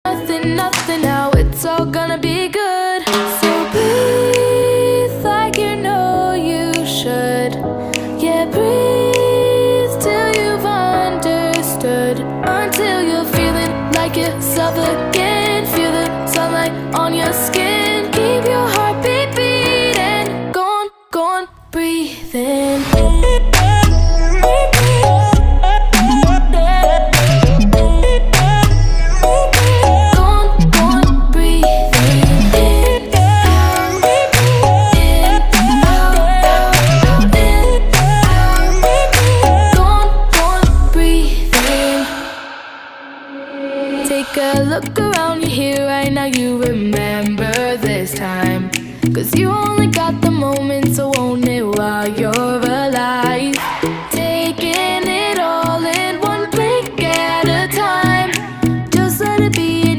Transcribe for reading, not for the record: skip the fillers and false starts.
Nothing, nothing, now it's all gonna be good. So breathe like you know you should. Yeah, breathe till you've understood. Until you're feeling like yourself again. Feel the sunlight on your skin. Keep your heartbeat beating. Go on, breathe in. Take a look around you here right now, you remember this time. 'Cause you only got the moment, so own it while you're alive.